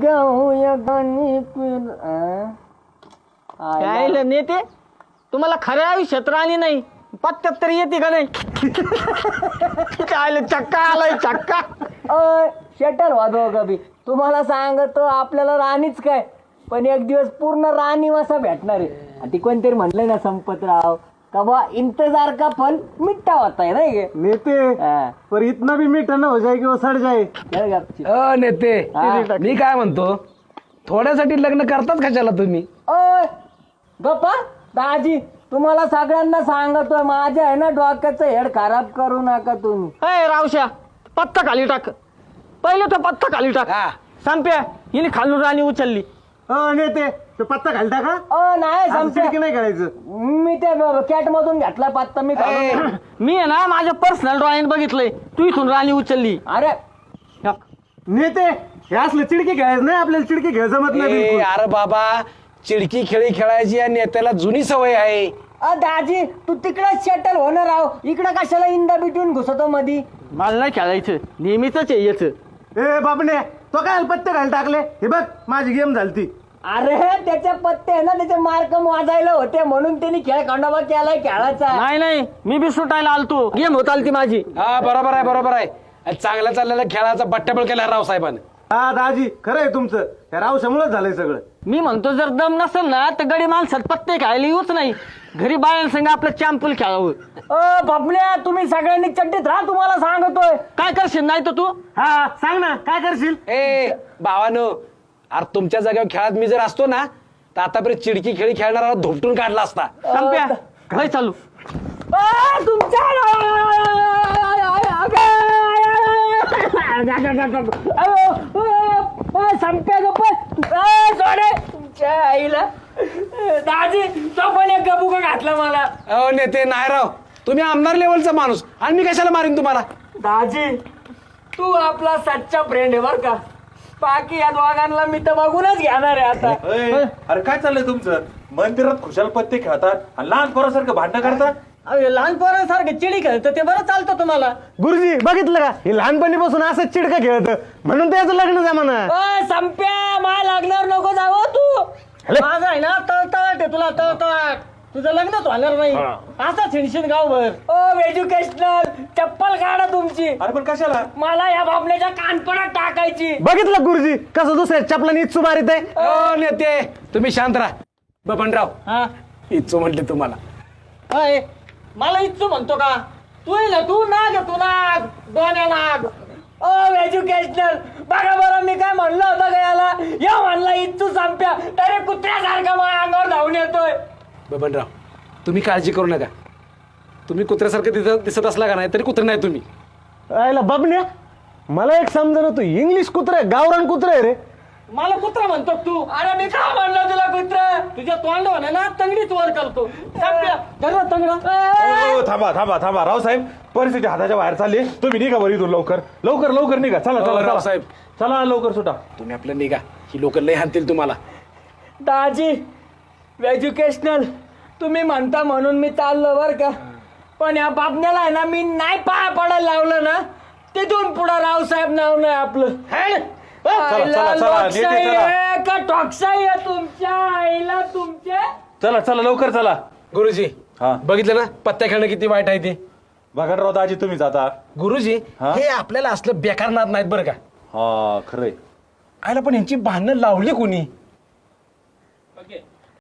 गाऊया गाणी यायला नेते तुम्हाला खऱ्या आयुष्यात राणी नाही पत्त्यात तरी येते का नाही? काय चक्का आलाय चक्का. शटल वाजव कभी तुम्हाला सांगतो आपल्याला राणीच काय पण एक दिवस पूर्ण राणी वासा भेटणार आहे. आणि ती कोणतरी म्हणलंय ना संपतराव का बा इंतजार का फल मिठा होता है नाही गे नेते पर इतना भी मीठा ना हो जाए कि वो सड़ जाए. नेते मी काय म्हणतो थोड्यासाठी लग्न करतात कशाला तुम्ही? गप्पा दाजी तुम्हाला सगळ्यांना सांगतोय माझ्या आहे ना डोक्याचं हेड खराब करू नका तुम्ही. अय रावश्या पत्ता खाली टाक पहिले तो पत्ता खाली टाक. संप्या हिने खालून राणी उचलली. नेते तो पत्ता घाल टाका. नाही की नाही करायचं. मी ते कॅट मधून घेतला पत्ता मी मी आहे ना माझ्या पर्सनल ड्रॉइंग बघितलंय तू इथून राणी उचलली. अरे नेते हे असलं चिडकी खेळायचं नाही आपल्याला चिडकी खेळ जमत नाही बिलकुल. अरे बाबा चिडकी खेळी खेळायची या नेत्याला जुनी सवय आहे. दाजी तू तिकडच शटल होणार आहो इकडं कशाला इंदा बिटून घुसतो मधी. मला नाही खेळायचं नेहमीच यायचं. ए बापने तो काय पत्ते घाल टाकले हे बघ माझी गेम झालती. अरे त्याचे पत्ते आहे ना त्याचे मार्क वाजायला होते म्हणून त्यांनी खेळ खंडोबा केलाय खेळाचा. नाही मी बी सुटायला आलतो गेम होत आलती माझी. हा बरोबर आहे चांगला चाललेला खेळाचा बट्ट्याबळ केला रावसाहेबांनी. हा दाजी खरं आहे तुमचं त्या रावशामुळेच झालंय सगळं. मी म्हणतो जर दम नसेल ना तर गडी माणसात पत्ते खायला येऊच नाही घरी बायांसंग आपलं चॅम्पल खेळावं. बापल्या तुम्ही सगळ्यांनी चड्डीत राहा तुम्हाला सांगतोय. काय करशील नाही तर तू हा सांग ना काय करशील. भावानो अरे तुमच्या जागेवर खेळात मी जर असतो ना तर आतापर्यंत चिडकी खेळी खेळणारा धोपटून काढला असता. संप्या काय चालू संप्या तुमच्या आईला दाजी तो पण एक गबुका घातला मला. नेते नाही राव तुम्ही आमदार लेवलचा माणूस आणि मी कशाला मारीन तुम्हाला. दाजी तू आपला सच्चा फ्रेंड आहे बर का बाकी या दोघांना मी तर बघूनच घेणार आहे आता. अरे काय चाललंय तुमचं मंदिरात खुशाल पत्ते खेळतात आणि लहान पोरासारखं भांडणं करतात. लहान पोरांसारखं चिडी खेळतं ते बरं चालतं तुम्हाला. गुरुजी बघितलं का हे लहानपणीपासून असंच चिडका खेळत म्हणून त्याचं लग्न जमाना. संप्या मा लग्नावर नको जावं तू. माझं आहे ना तळतळाट आहे तुला तळतळाट तुझं लग्नच होणार नाही असा छिणशीन गावभर. एज्युकेशनल चप्पल काढा तुमची. अरे पण कशाला मला या बापण्याच्या कानपणात टाकायची. बघितलं गुरुजी कसं दुसऱ्या चपलाने इच्छू मारित आहे. नेते तुम्ही शांत राहा. बबनराव हा इच्छू म्हटले तुम्हाला. अय, मला इच्छू म्हणतो का तू आहे ना तू नाग दोन्या नाग. एज्युकेशनल बघा बरं मी काय म्हणलं होतं का याला या म्हणला इच्छू संप्या तरी कुत्र्यासारखा माझ्या अंगावर धावून येतोय. बबनराव तुम्ही काळजी करू नका. तुम्ही कुत्र्यासारखं दिसत असला का नाही तरी कुत्रे नाही तुम्ही. आयला बाबण्या मला एक समजा तू इंग्लिश कुत्रा आहे गावरान कुत्रा आहे रे. मला कुत्रा म्हणतो तू. अरे मी काय म्हणलं तुला कुत्र तुझ्या तोंडावर ना तंगडीच वर करतो. तंगडा थांबा रावसाहेब परिस्थिती हाताच्या बाहेर चालली. तुम्ही निघा बरं इथून लवकर निघा. चला रावसाहेब चला लवकर सुटा. तुम्ही आपलं निघा ही लोक लय हाणतील तुम्हाला. दाजी एज्युकेशनल तुम्ही म्हणता म्हणून मी चाललो बर का पण या बापण्याला आहे ना मी नाही पाया पडायला लावलं ना तिथून पुढं रावसाहेब नाव नाही आपलं. लोकशाही आहे का टॉकशाही आहे तुमच्या आईला तुमचे. चला लवकर चला. गुरुजी बघितलं ना पत्त्या खेळणं किती वाईट आहे ते. बघा दाजी तुम्हीच आता. गुरुजी हे आपल्याला असलं बेकार नाद नाहीत बरं का. हा खरंय. आयला पण यांची भांडणं लावली कोणी.